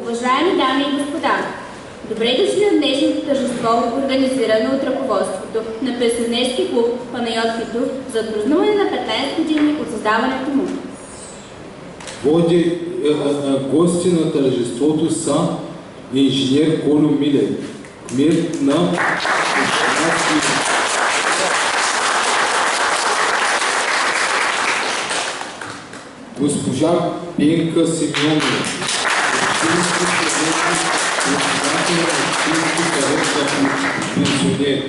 Уважаеми дами и господа, добре дошли на днешното тържество, организирано от ръководството на пенсионерски клуб Панайот Хитов за отпразнуване на 15 години от създаването му. Гости на тържеството са инженер Колю Милев, кмет на госпожа Пенка Симеонова, общински пенсионер.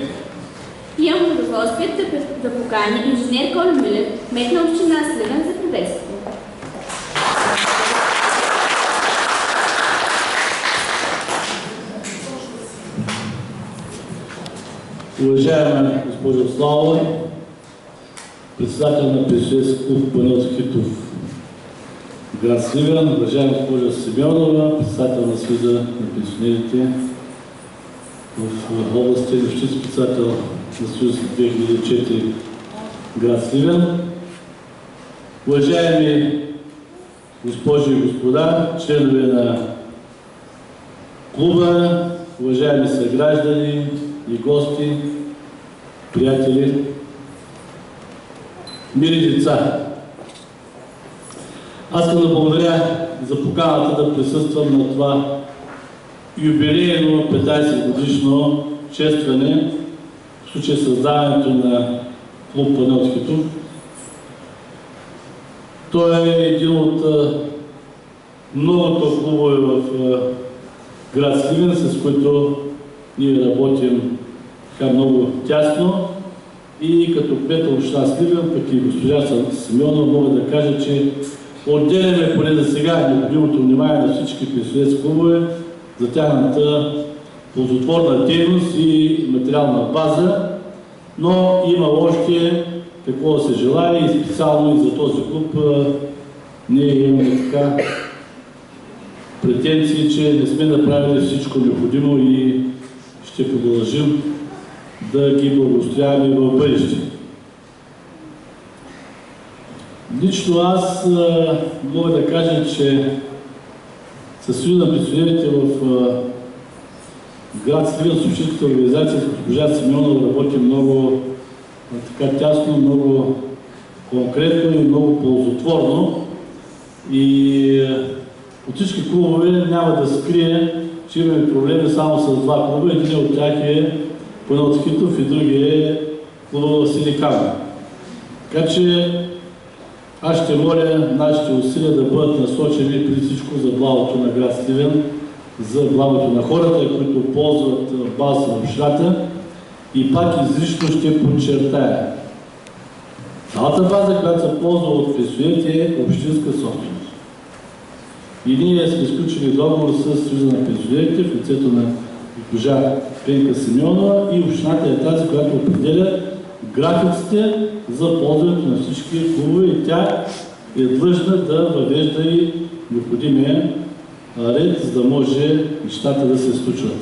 Имам удоволствието да поканя инженер Колю Милев, кмет на община Сливен, за приветствие. Уважаема госпожа Славова, председател на пенсионерски клуб Панайот Хитов, град Сливен, уважаема госпожа Симеонова, председател на Съюза на пенсионерите в областта и общински председател на Съюз 2004, град Сливен, уважаеми госпожи и господа, членове на клуба, уважаеми съграждани и гости, приятели, мили деца. Аз искам да благодаря за поканата да присъствам на това юбилейно 15 годишно честване, в случай създаването на клуб Панайот Хитов. Той е един от многото клубове в град Сливен, с които ние работим така много тясно, и като кмет на община Сливен, пък и госпожа Симеонова, мога да кажа, че отделяме поне за сега необходимото внимание на всички пенсионерски клубове за тяхната ползотворна дейност и материална база, но има още какво да се желае и специално и за този клуб ние имаме така претенции, че не сме направили всичко необходимо и ще продължим да ги благостояваме в бъдеще. Лично аз мога да кажа, че със Съюза на пенсионерите в град Сливен с общинската организация с госпожа Симеонова работи много така тясно, много конкретно и много ползотворно. И от всички клубове няма да скрия, че имаме проблеми само с два клуба. Един от тях е Панайот Хитов и другия е клуба Сини камъни. Така че аз ще моля нашите усилия да бъдат насочени преди всичко за благото на град Сливен, за благото на хората, които ползват база на общината. И пак изрично ще подчертая. Цялата база, която се ползва от пенсионерите, е общинска собственост. И ние сме сключили договор с Съюза на пенсионерите в лицето на госпожа Пенка Симеонова и общината е тази, която определя графиците за ползването на всички клубове и тя е длъжна да въвежда и необходимия ред, за да може нещата да се случват.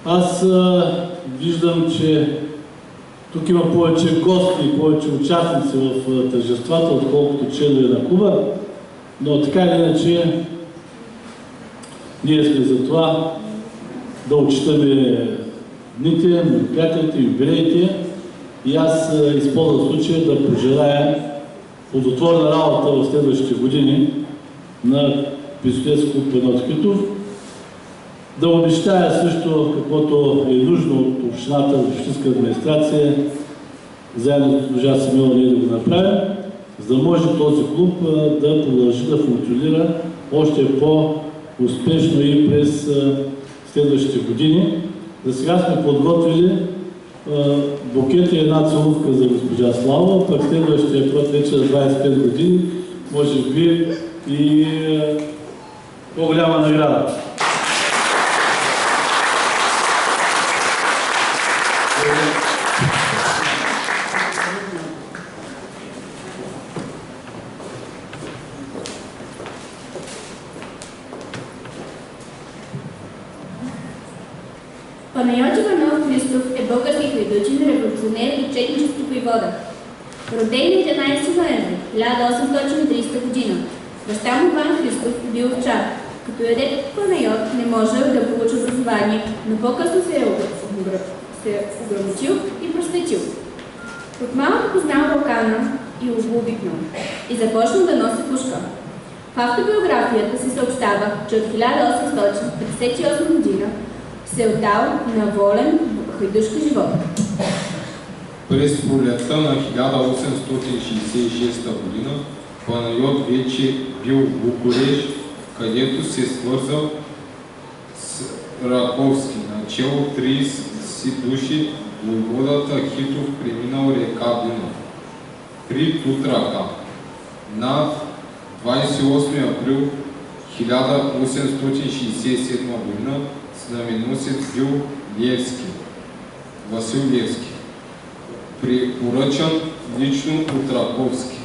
Аз виждам, че тук има повече гости и повече участници в тържествата, отколкото членове на клуба, но така или иначе ние сме за това да отчитаме дните, мероприятията, юбилеите, и аз използвам случая да пожелая плодотворна работа в следващите години на пенсионерски клуб Панайот Хитов. Да обещая също каквото е нужно от общината, от общинска администрация, заедно с госпожа Симеонова ние да го направим, за да може този клуб да продължи да функционира още по-успешно и през следващите години. За сега сме подготвили букет и една целувка за госпожа Славова, пък следващия път вече за 25 години, може би и по-голяма награда. Панайот Иванов Христов е български хлебочин, революционер и четнически войвода. Роден на 11 ноември 1830 г. Баща му Иван Христов е бил овчар. Като Ядет Панайот не можел да получи образование, но по-късно се ограмотил и просветил. От малко познал Балкана и го обикнал и започнал да носи пушка. В автобиографията се съобщава, че от 1858 година се е отдал на волен хайдушки живот. През пролетта на 1866 година Панайот вече бил в Букурещ, където се свързал с Раковски. Начело 30 души войводата Хитов преминал река Дунав при Тутрака. На 28 април 1867 година знаменосец бил Левски, Васил Левски, препоръчан лично от Раковски.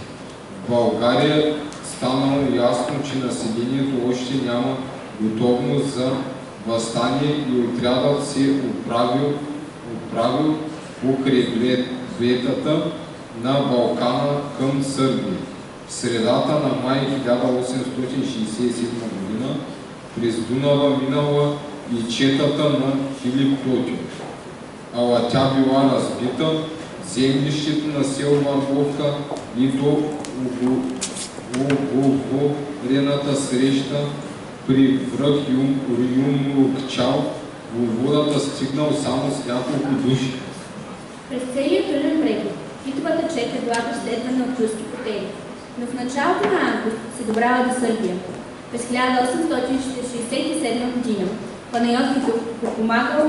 В България станало ясно, че населението още няма готовност за въстание и отрядът се отправил покрай дветата на Балкана към Сърбия. В средата на май 1867 година през Дунава минала и четата на Филип Тотю. Ала тя била разбита, землището на село Марковка и до оговорената среща при връх Юмрукчал, войводата стигнал само с няколко души. През целият труден преход Хитовата чета била преследвана от руски хотели, но в началото на август се добрала до Сърбия. През 1867 година Панайот Хитов подпомагал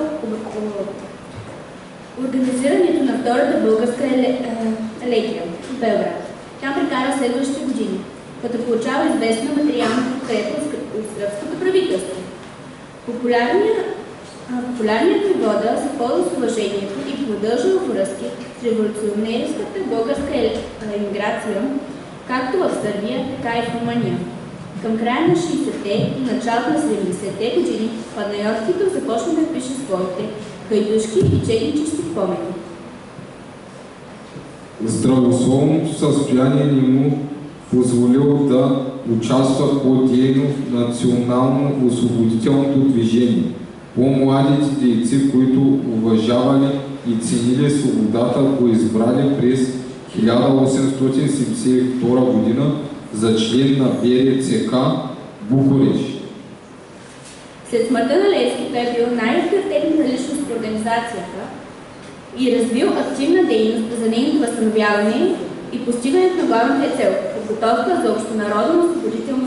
организирането на Втората българска легия в Белград. Тя прекара следващите години, като получава известна материална подкрепа от сръбското правителство. Популярният войвода се ползва с уважението и продължил връзки с революционерската българска емиграция, както в Сърбия, така и в Румъния. Към края на 60-те и началото на 70-те години Панайот Хитов започна да пише своите хайдушки и четнически спомени. Здравословното състояние не му позволило да участва по-дейно в национално-освободителното движение. По-младите дейци, които уважавали и ценили свободата, го избрали през 1872 година за член на БРЦК Букурещ. След смъртта на Левски той бил най-авторитетната личност в организацията и развил активна дейност за нейното възстановяване и постигането на главната цел – подготовка за общонародно освободително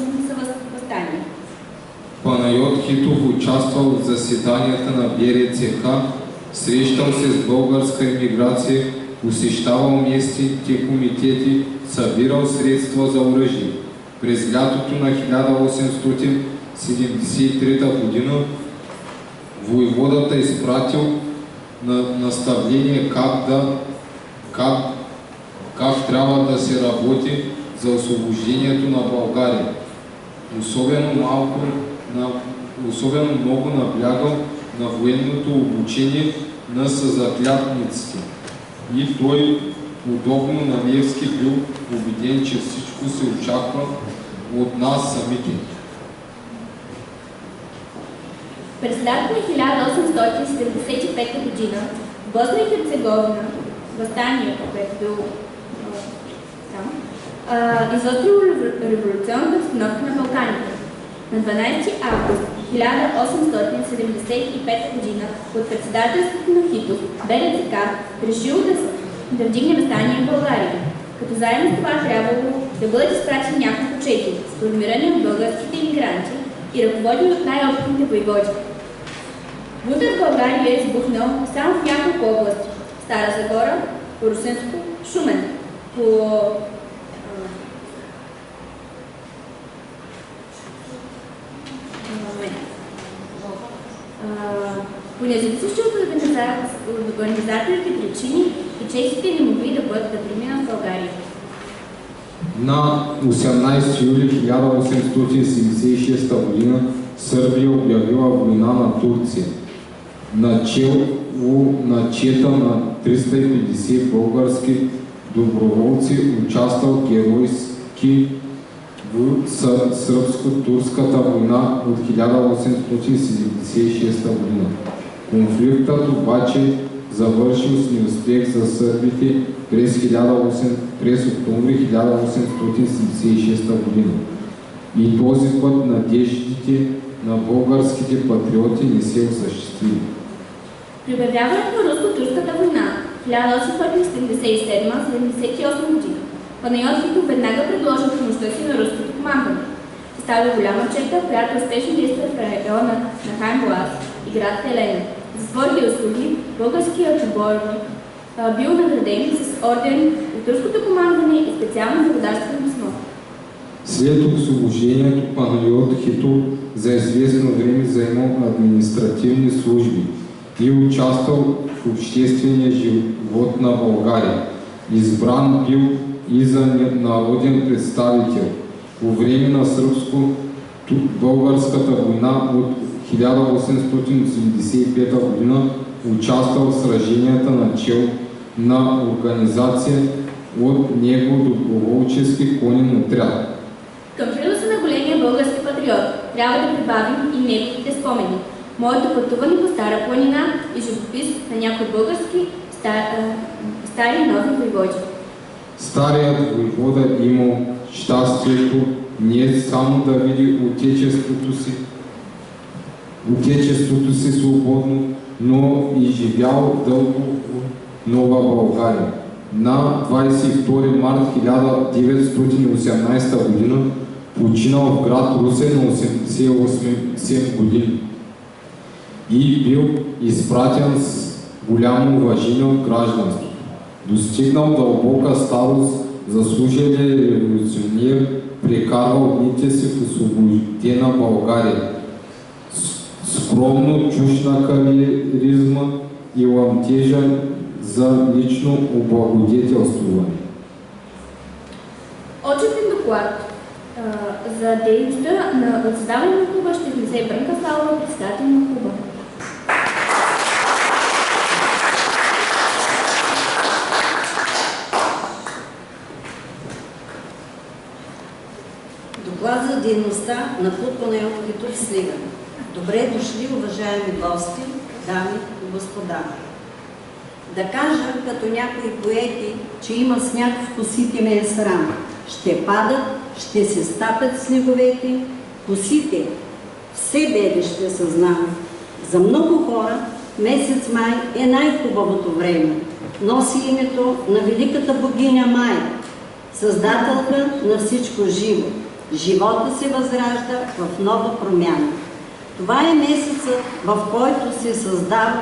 въстание. Панайот Хитов участвал в заседанията на БРЦК, срещал се с българска емиграция, посещавал местните комитети, събирал средства за оръжие. През лятото на 1873 година войводата изпратил на наставление как трябва да се работи за освобождението на България. Особено много наблягал на военното обучение на съзаклятниците. И той, подобно на Левски, бил убеден, че всичко се очаква от нас самите. През лятото на 1875 година в Босна и Херцеговина, въстанието, което било там, изострило революционната обстановка на Балканите. На 12 август 1875 година под председателството на Хитов БРЦК решило да вдигне въстание в България, като заедно с това трябвало да бъдат изпратени няколко чети, сформирани от българските имигранти и ръководени от най-опитните войводи. Бунтът в България е избухнал само в няколко области – Стара Загора, Русенско, Шумен. По независещи от организаторите причини и чехите не могли да преминат в България. На 18 юли 1876 година Сърбия обявила война на Турция. Начело на чета на 350 български доброволци участвал геройски в сръбско-турската война от 1876 година. Конфликтът обаче завършил с неуспех за сърбите през октомври 1876 година. И този път надеждите на българските патриоти не се осъществили. При обявяването на Руско-турската война 1877-78 година Панайот Хитов веднага предложи помощта си на руското командване. Състави голяма черта, която успешно действа в района на Хан Буас и град Елена. За своите услуги българският отборник бил награден с орден от турското командване и специално благодарствено писмо. След освобождението Панайот Хитов за известно време заемал административни служби и участвал в обществения живот на България. Избран бил и за народен представител. По време на сръбско-българската война от 1875 година участвал в сраженията начел на организация от него доброволчески конен отряд. Към приноса на големия български патриот трябва да прибавим и неговите спомени. Моето пътуване по Стара планина и живопис на някои български стари и нови войводи. Старият войвода имал щастието не само да види отечеството си свободно, но и живял дълго в Нова България. На 22 март 1918 година починал в град Русе на 88 години и бил изпратен с голямо уважение от гражданството. Достигнал дълбока старост, заслужили революционер, прекарвал дните си в освободена България. Скромно чужд на кариеризма и ламтежа за лично облагодетелствуване. Отчетен доклад за дейността на създаване на клуба ще внесе Брънка Славова, председател на клуба. Доклад за дейността на клуб Панайот Хитов в Сливен. Добре дошли, уважаеми гости, дами и господа. Да кажа, като някои поети, че има сняг в косите ме е срам. Ще падат, ще се стапят снеговете, косите все бели ще съзнам. За много хора месец май е най-хубавото време. Носи името на великата богиня Май, създателка на всичко живо. Живота се възражда в нова промяна. Това е месецът, в който се създава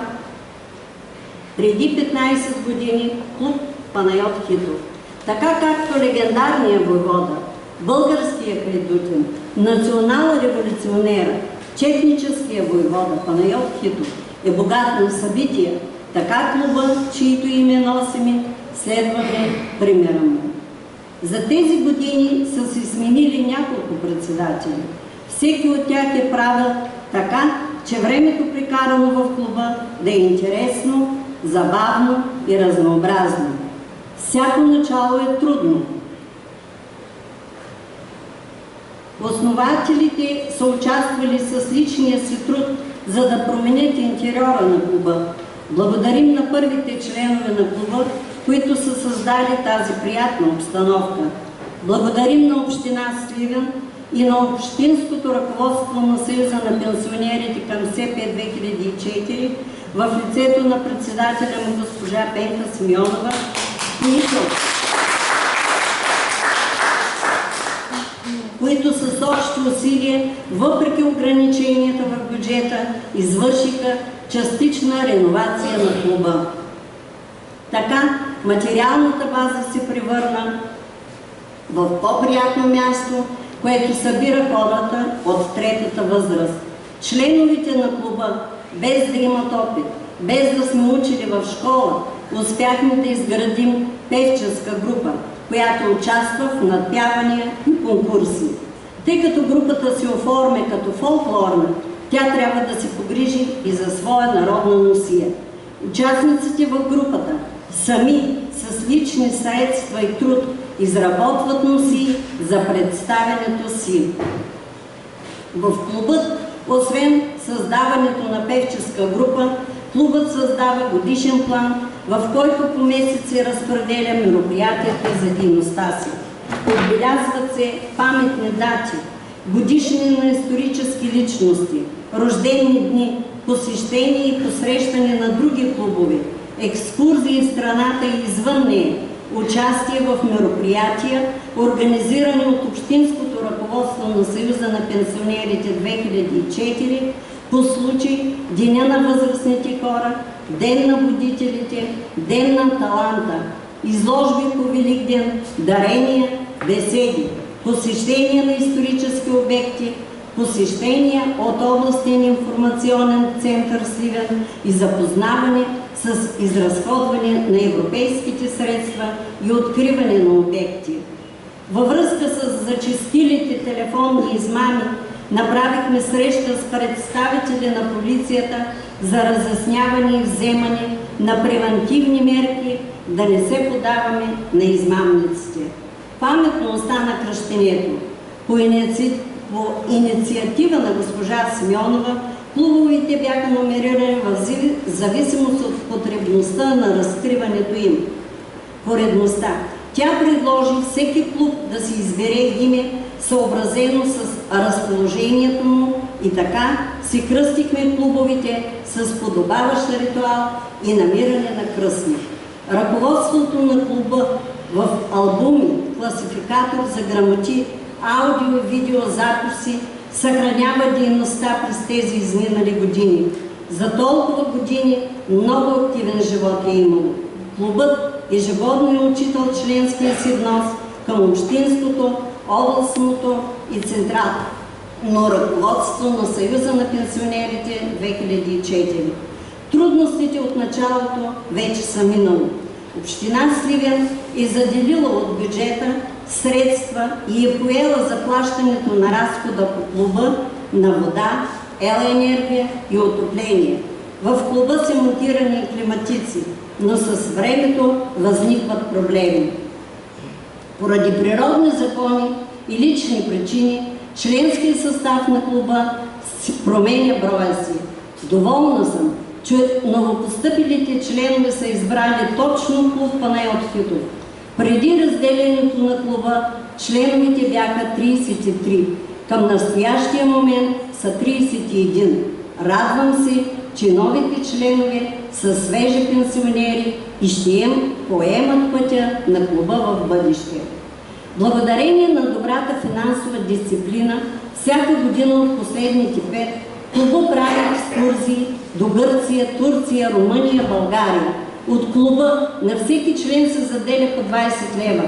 преди 15 години клуб Панайот Хитов. Така както легендарният войвода, българския Хайдутин, национал-революционера, четническия войвода Панайот Хитов е богат на събития, така клуба, чието име носим, следва да е примера му. За тези години са се сменили няколко председатели. Всеки от тях е правил така, че времето прекарано в клуба да е интересно, забавно и разнообразно. Всяко начало е трудно. Основателите са участвали с личния си труд, за да променят интериора на клуба. Благодарим на първите членове на клуба, които са създали тази приятна обстановка. Благодарим на община Сливен и на общинското ръководство на Съюза на пенсионерите към СП 2004 в лицето на председателя му госпожа Пенка Симеонова, които с общи усилия, въпреки ограниченията в бюджета, извършиха частична реновация на клуба. Така материалната база се превърна в по-приятно място, което събира хората от третата възраст. Членовете на клуба, без да имат опит, без да сме учили в школа, успяхме да изградим певческа група, която участва в надпявания и конкурси. Тъй като групата се оформя като фолклорна, тя трябва да се погрижи и за своя народна носия. Участниците в групата сами с лични средства и труд изработват носи за представянето си. В клубът, освен създаването на певческа група, клубът създава годишен план, в който по месеци разпределя мероприятията за дейността си. Отбелязват се паметни дати, годишнини на исторически личности, рождени дни, посещения и посрещане на други клубове, екскурзии в страната и извън нея, участие в мероприятия, организирани от Общинското ръководство на Съюза на пенсионерите 2004 по случай Деня на възрастните хора, Ден на будителите, Ден на таланта, изложби по Великден, дарения, беседи, посещения на исторически обекти, посещения от областен информационен център Сливен и запознаване с изразходване на европейските средства и откриване на обекти. Във връзка с зачестилите телефонни измами направихме среща с представители на полицията за разясняване и вземане на превантивни мерки да не се подаваме на измамниците. Паметно остана кръщението. По инициатива на госпожа Симеонова, клубовете бяха номерирани в зависимост от потребността на разкриването им. Поредността. Тя предложи всеки клуб да си избере име, съобразено с разположението му, и така си кръстихме клубовете с подобаващ ритуал и намиране на кръстник. Ръководството на клуба в албуми, класификатор за грамоти, аудио и видеозаписи съхранява дейността през тези изминали години. За толкова години много активен живот е имало. Клубът ежегодно е отчитал членския си внос към общинското, областното и централно ръководство на Съюза на пенсионерите 2004. Трудностите от началото вече са минало. Община Сливен е заделила от бюджета средства и е поела заплащането на разхода по клуба на вода, електроенергия и отопление. В клуба са монтирани климатици, но с времето възникват проблеми. Поради природни закони и лични причини, членският състав на клуба променя броя си. Доволна съм, че новопостъпилите членове са избрали точно клуб Панайот Хитов. Преди разделянето на клуба, членовете бяха 33. Към настоящия момент са 31. Радвам се, че новите членове са свежи пенсионери и ще им поемат пътя на клуба в бъдеще. Благодарение на добрата финансова дисциплина, всяка година от последните 5 клуба прави екскурзии до Гърция, Турция, Румъния, България. От клуба на всеки член се заделя по 20 лева.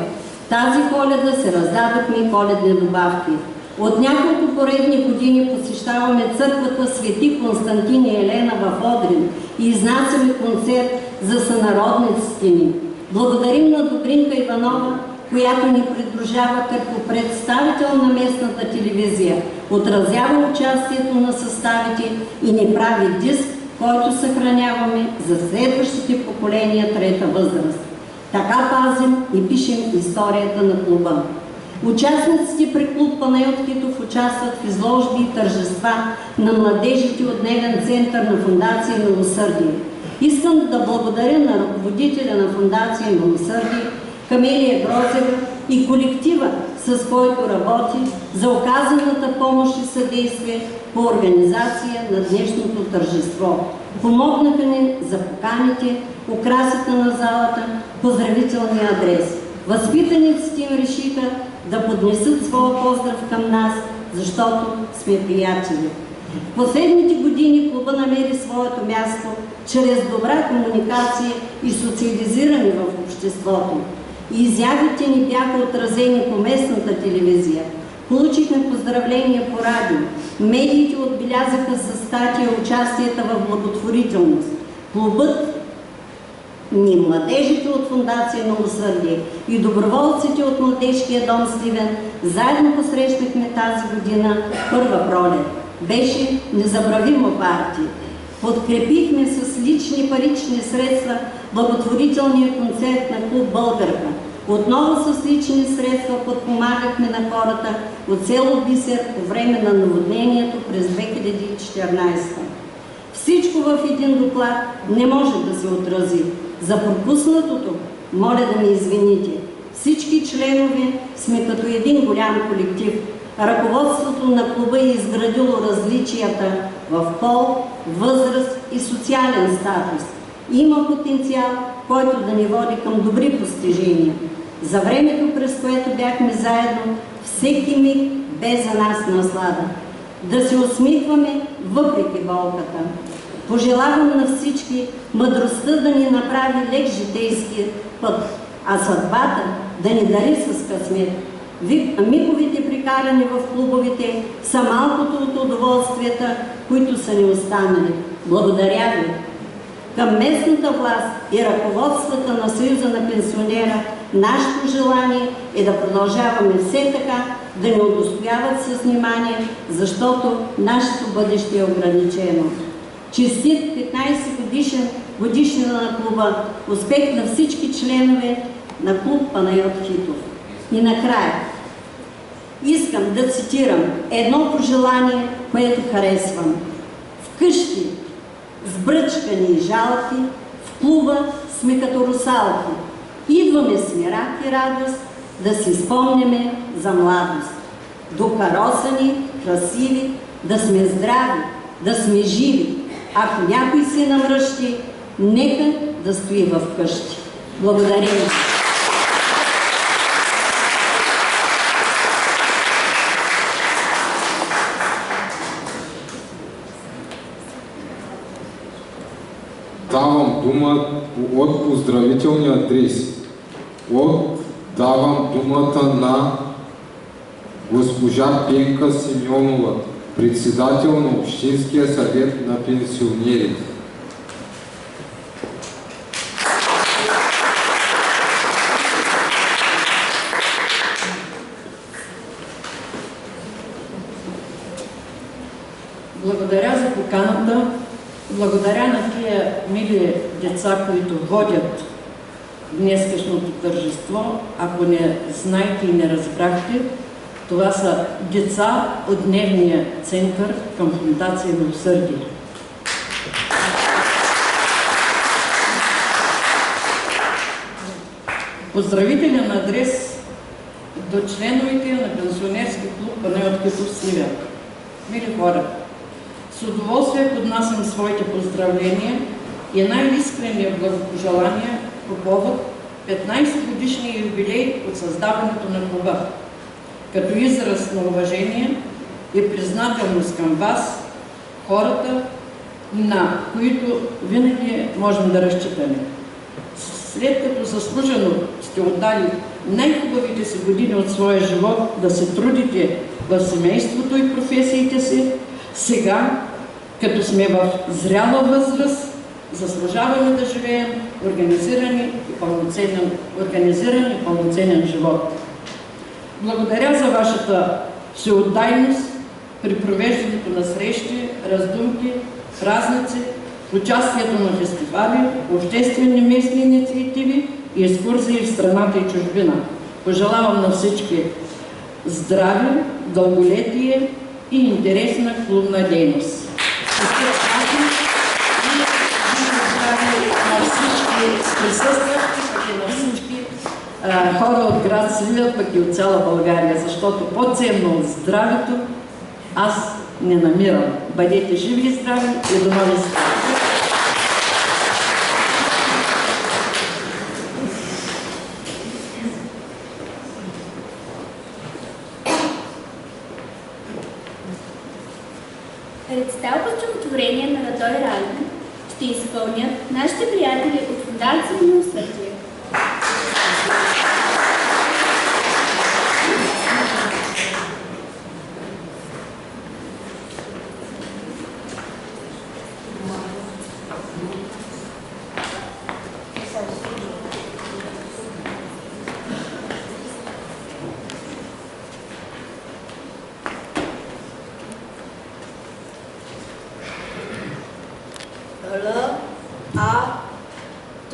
Тази Коледа се раздадохме коледни добавки. От няколко поредни години посещаваме църквата Свети Константин и Елена в Одрин и изнасяме концерт за сънародниците ни. Благодарим на Добринка Иванова, която ни придружава като представител на местната телевизия, отразява участието на съставите и ни прави диск, който съхраняваме за следващите поколения трета възраст. Така пазим и пишем историята на клуба. Участниците при клуб Панайот Хитов участват в изложби и тържества на младежите от дневен център на Фондация Милосърдие. Искам да благодаря на ръководителя на Фондация Милосърдие Камелия Грозева и колектива, с който работи, за оказаната помощ и съдействие по организация на днешното тържество. Помогнаха ни за поканите, украсата на залата, поздравителния адрес. Възпитаниците им решиха да поднесат своя поздрав към нас, защото сме приятели. В последните години клуба намери своето място чрез добра комуникация и социализиране в обществото. Изявите ни бяха отразени по местната телевизия. Получихме поздравления по радио. Медиите отбелязаха със статия участията в благотворителност. Клубът ни, младежите от Фондация Милосърдие и доброволците от Младежкия дом Сливен заедно посрещнахме тази година първа пролет. Беше незабравима партия. Подкрепихме с лични парични средства благотворителния концерт на клуб Българка. Отново с лични средства подпомагахме на хората от село Бисер по време на наводнението през 2014. Всичко в един доклад не може да се отрази. За пропуснатото моля да ме извините. Всички членове сме като един голям колектив. Ръководството на клуба е изградило различията в пол, възраст и социален статус. Има потенциал, който да ни води към добри постижения. За времето, през което бяхме заедно, всеки миг бе за нас наслада. Да се усмихваме въпреки болката. Пожелавам на всички мъдростта да ни направи лек житейски път, а съдбата да ни дари с късмет. Миговите прикарани в клубовете са малкото от удоволствията, които са ни останали. Благодаря ви! Към местната власт и ръководствата на Съюза на пенсионера, нашето желание е да продължаваме все така, да ни удостояват с внимание, защото нашето бъдеще е ограничено. Честит 15 годишнина на клуба, успех на всички членове на клуб Панайот Хитов. И накрая, искам да цитирам едно пожелание, което харесвам. Вкъщи, сбръчкани и жалки, в клуба сме като русалки. Идваме с мирак и радост да си спомняме за младост. Докаросани, красиви, да сме здрави, да сме живи. Ако някой се намръщи, нека да стои в къщи. Благодаря ви. Давам дума от поздравителния адрес. Давам думата на госпожа Пенка Симеонова, председател на Общинския съвет на пенсионерите. Благодаря за поканата. Благодаря на тия мили деца, които водят днескашното тържество. Ако не знаете и не разбрахте, това са деца от дневния център към фондация Милосърдие. Поздравителен адрес до членовете на пенсионерски клуб Панайот Хитов – Сливен. Мили хора, с удоволствие поднасям своите поздравления и най-искрени благопожелания по повод 15-годишния юбилей от създаването на клуба, като израз на уважение и признателност към вас, хората, на които винаги можем да разчитаме. След като заслужено сте отдали най-хубавите си години от своя живот да се трудите в семейството и професиите си, сега, като сме в зряла възраст, заслужаваме да живеем организиран и пълноценен живот. Благодаря за вашата всеотдайност при провеждането на срещи, раздумки, празници, участието на фестивали, обществени местни инициативи и екскурзии в страната и чужбина. Пожелавам на всички здраве, дълголетие и интересна клубна дейност. На всички присъстващи, пък и на всички хора от град Сливен, пък и от цяла България, защото по-ценно от здравето аз не намирам. Бъдете живи и здрави и до нови срещи! Рецитал по стихотворение на Радой Радин ще изпълнят нашите приятели от фондация Милосърдие. L A T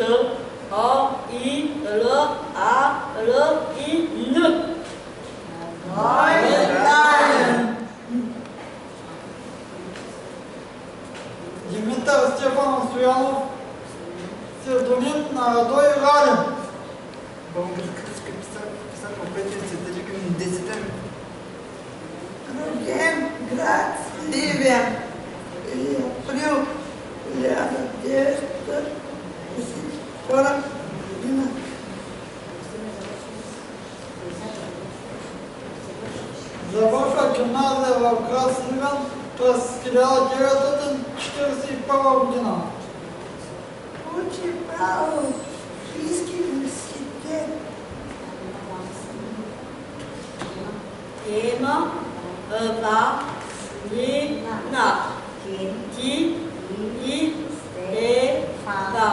O I L A Р и Н. Гален. Димитър Стефанов Стоянов, псевдоним на Радой Раден. Българската писател Петър Цветелик Десетен. Роден град Сливен. Април 1952 година. Завършва гимназия в град Сливен през 1941 година. Учи право в Софийски университет. Тема Валина. Ти и Стефа.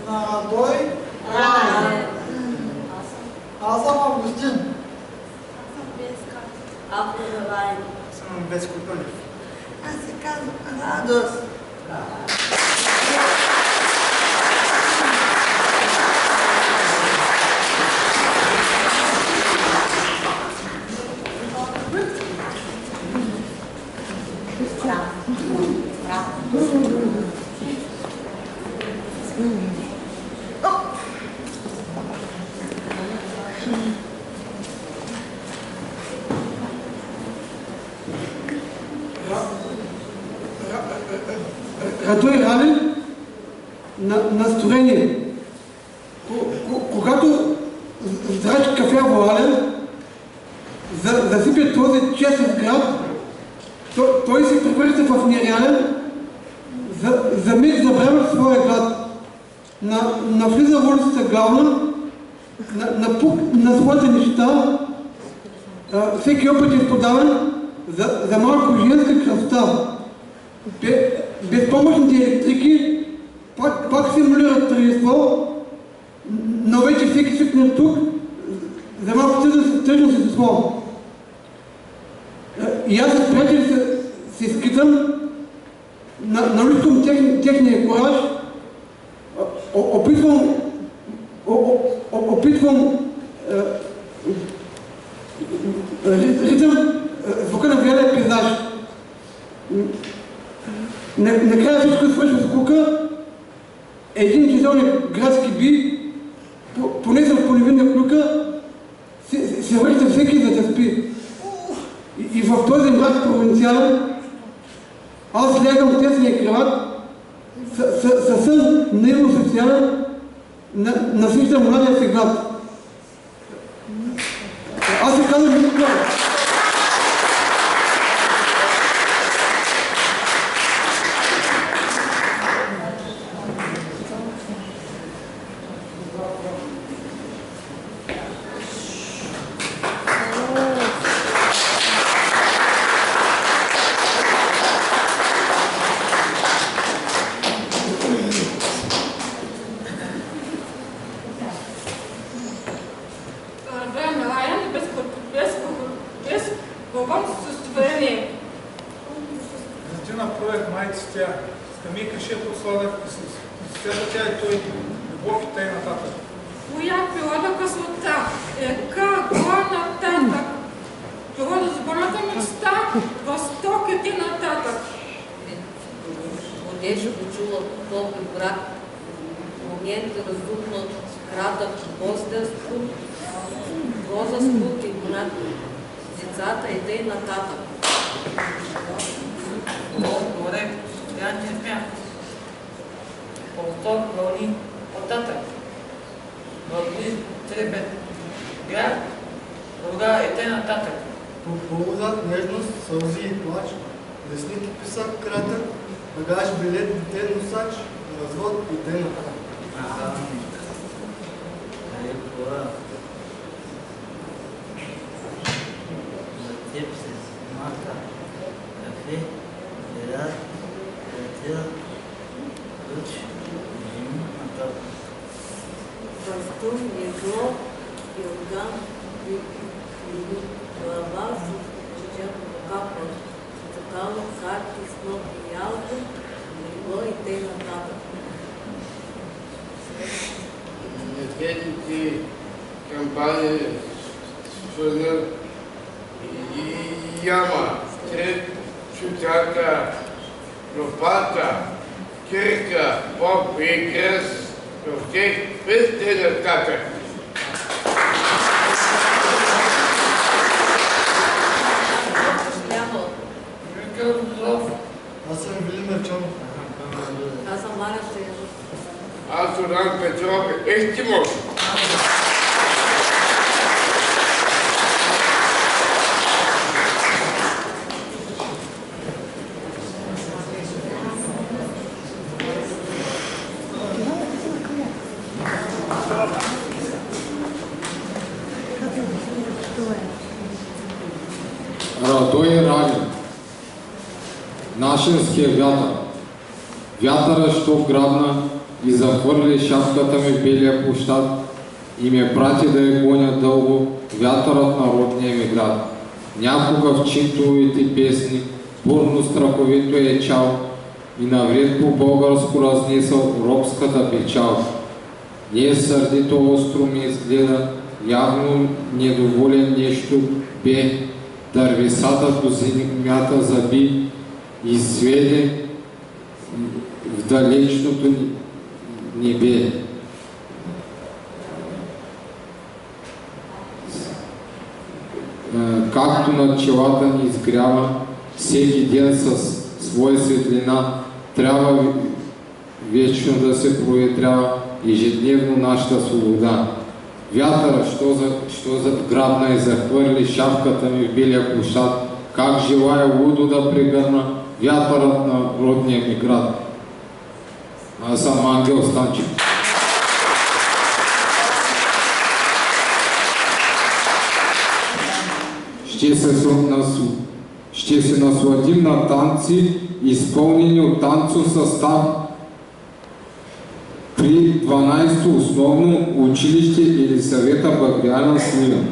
На Радой Раден. Аз съм Августин. Съм Беско Пълев. Аз се казвам Радост. Радой Раден настроение. Когато здрачи кафя Вален, засипя този честен град, той се превръща в нереален, за миг забравя своя град. Навлиза в улицата главна, на своите неща, всеки опит е подаван за малко женска красота. Безпомощните електрики пак симулират тържество, но вече всеки свикне тук за малко тъжно естество. И аз с приятели се скитам, налискам техния кораж, опитвам ритъм звука на белия пейзаж. Накрая всичко свършва с кука, един часовник градски би, понесъл по невинна клюка, се връща всеки за да спи. И в този мрак провинциален, аз лягам в тесния креват, със сън наивно социален, насвиждам младия си град. Аз се казвам Милко. Полузад, нежност, сълзи и плач, лесник и писак кратък, багаж, билет, дете, носач, развод и т.н. Тум, Егло, Йорган, Глава, Чечето, Капа, Цакало, Карти, Сноп и Ялко, Егло и т.н. Медведите кампании свързан и яма, трет, чутака, лопата, кирка, поп и кръст, в тях без те нататък. Аз съм Велимир Чонов. Аз съм Маня Стоянов. Аз Оран Петров, Естимов. Радой Радин, нашинския вятър. Вятъра, що грабна и захвърли шапката ми в белия площад и ме прати да я гоня дълго вятърът на родния ми град. Някога в чинтовите песни бурно страховито е чал и навред по българско разнесъл робската печал. Не сърдито остро ми изгледа, явно недоволен нещо бе, дървесата до земята заби и сведе в далечното небе. Както над челата ни изгрява всеки ден със своя светлина, трябва вечно да се проветрява ежедневно нашата свобода. Вятъра, що грабна и захвърли шапката ми в белия площад, как желая лудо да прегърна вятърът на родния ми град. Аз съм Ангел Станчев. Ще се насладим на танци, изпълнени от танцов състав при 12-то основно училище Елисавета Багряна Сливен.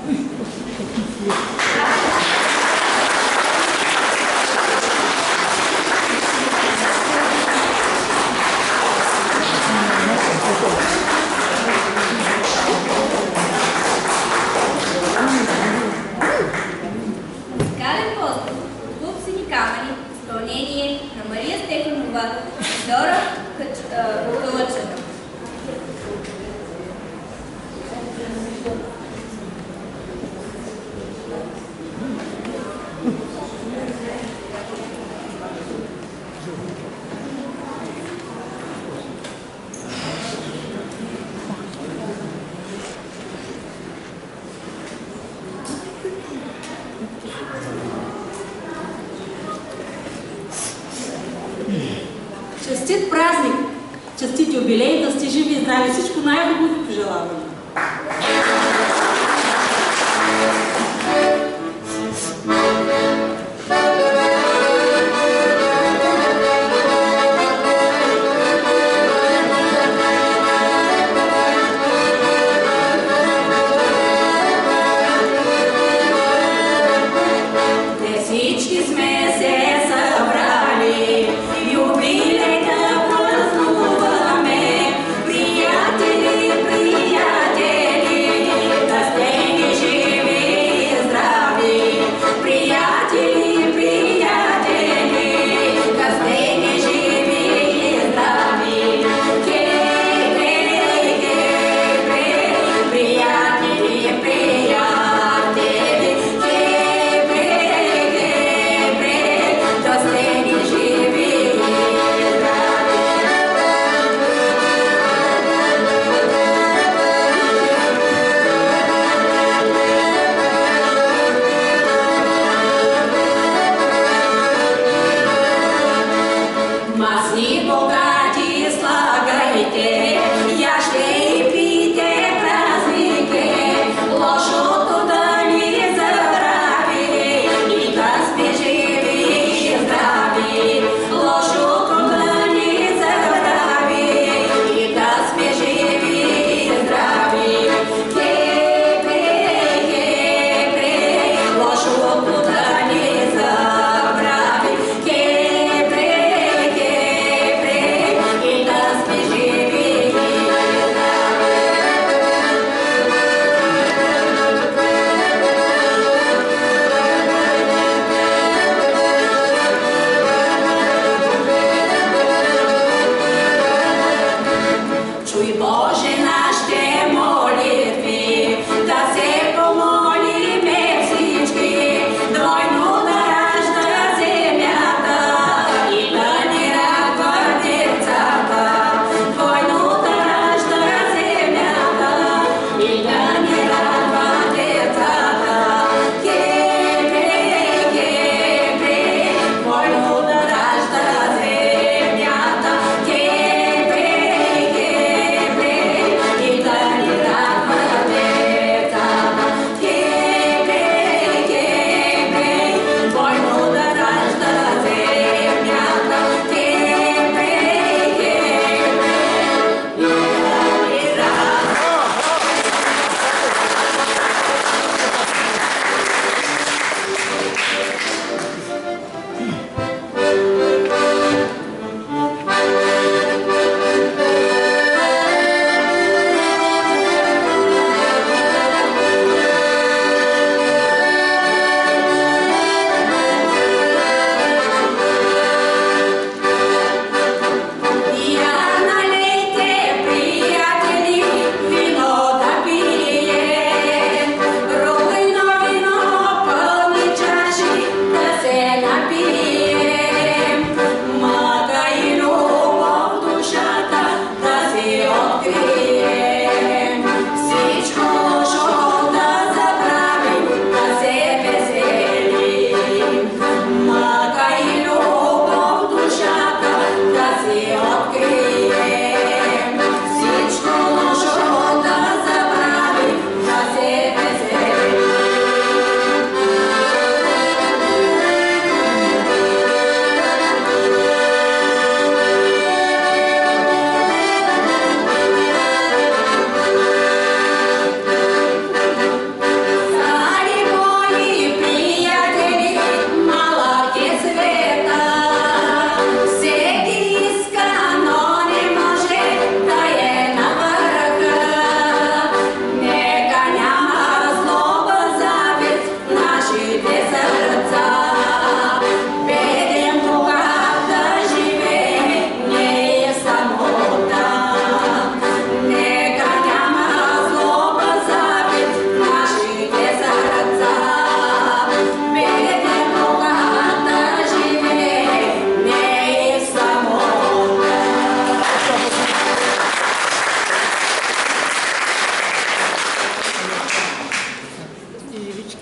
Музикален поздрав от клуб Сини камъни в изпълнение на Мария Стефанова и Дора Калъчева. Честит празник! Честит юбилей, да сте живи и здрави! Всичко най-добро ви пожелавам! Приятели, приятели!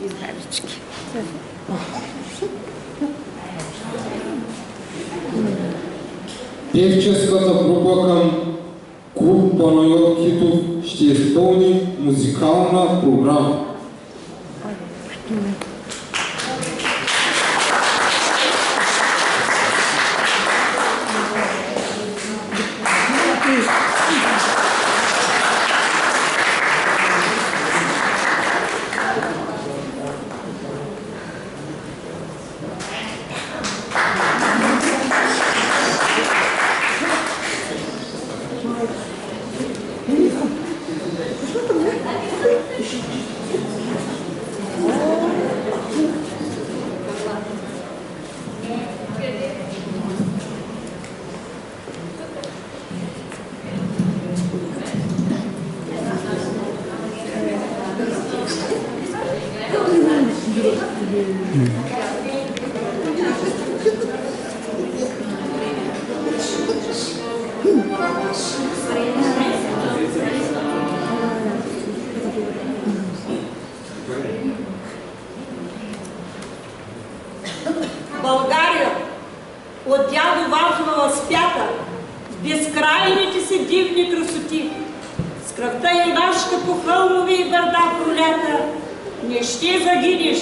здравички, здравички. Певческата група към клуб Панайот Хитов ще изпълни музикална програма. България, от дядо Вазова възпята, безкрайните си дивни красоти, с кръвта юнашка по хълмове и бърда пролята, не ще загинеш,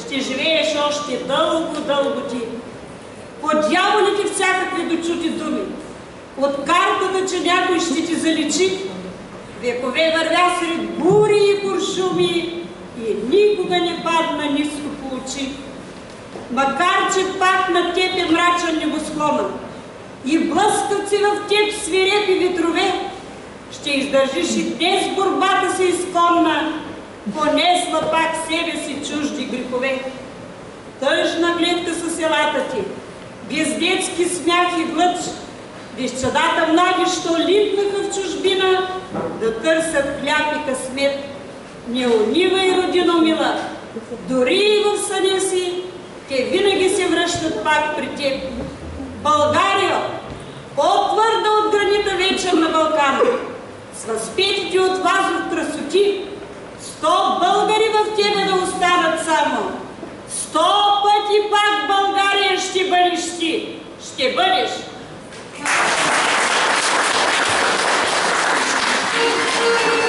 ще живееш още дълго, дълго ти. По дяволите всякакви дочути думи, от картата, че някой ще ти заличи, векове вървя сред бури и куршуми и никога не падна ниско по очи. Макар че пак на теб е мрачен небосклона и блъскат си в теб свирепи ветрове, ще издържиш и днес борбата си изконна, понесла пак себе си чужди грехове. Тъжна гледка са селата ти, без детски смях и глъч, дечадата млади, що литнаха в чужбина да търсят хляб и късмет. Не унивай, родино мила, дори и в съня си, те винаги се връщат пак при теб. България, по-твърда от гранита вечер на Балкана, с възпетите от Вазов красоти, 100 българи в тебе да останат само. 100 пъти пак България ще бъдеш ти, ще бъдеш. Yeah.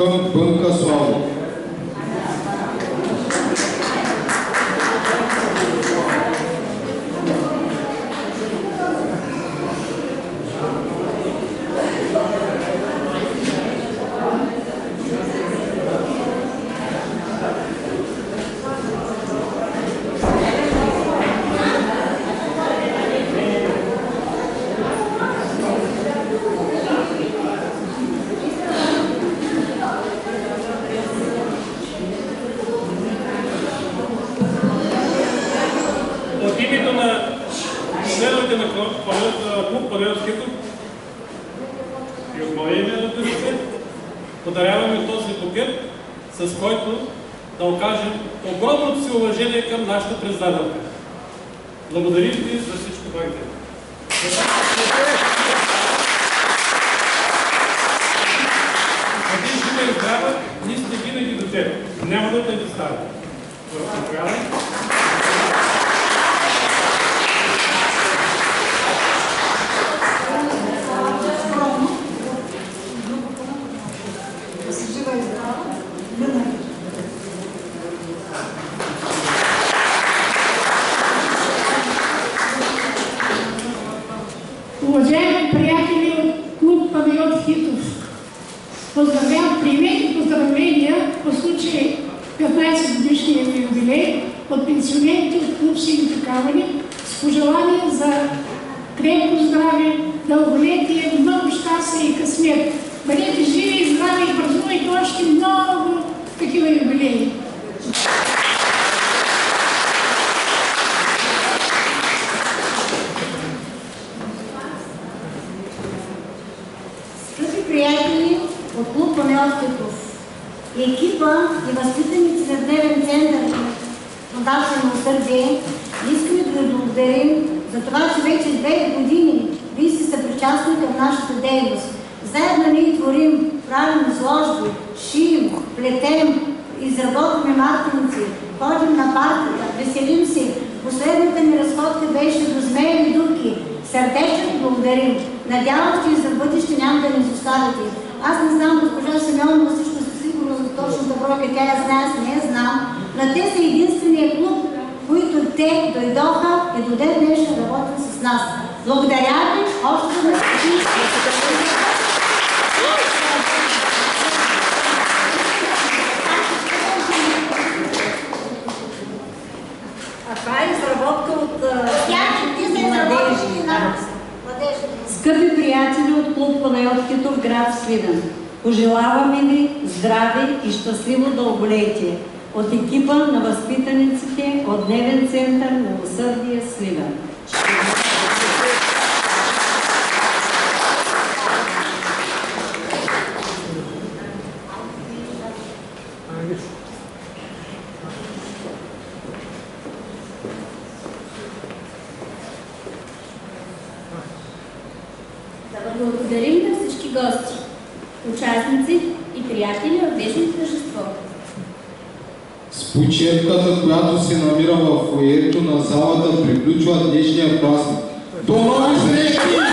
към Бънка Славов. Подаряваме този букет, с който да окажем огромното си уважение към нашата председателка. Благодарим ви за всичко, което е. Един жива и здрава, ние сте винаги до теб. Няма да те доставим. Уважаеми приятели от клуб Панайот Хитов, приемете поздравления по случай 15-годишния ми юбилей от пенсионерите от клуб Сините камъни с пожелания за крепко здраве, дълголетие, много щастие и късмет. Бъдете живи и здрави и празнувайте още много такива юбилеи. Приятели от клуб Панайот Хитов, екипа и възпитаници на Дневен център Фондация Милосърдие, искаме да ви благодарим за това, че вече 2 години вие сте съпричастни към нашата дейност. Заедно ние творим, правим изложби, шием, плетем, изработваме мартеници, ходим на парката, веселим се. Последната ни разходка беше до Змееви дупки. Сърдечно благодарим. Надявам се и за бъдеще няма да ни изоставите. Аз не знам госпожа Симеонова също със сигурност за точната бройка, тя я знае, аз не я знам, но те са единствения клуб, които те дойдоха и до ден днешен работят с нас. Благодаря ви още веднъж. А това е изработка от младежи. Скъпи приятели от клуб Панайот Хитов, град Сливен, пожелаваме ви здраве и щастливо дълголетие от екипа на възпитаниците от Дневен център Милосърдие Сливен. Благодарим на всички гости, участници и приятели от днешното тържество. С почерката, която се намира в фоайето на залата, приключва днешния празник. До нови срещи!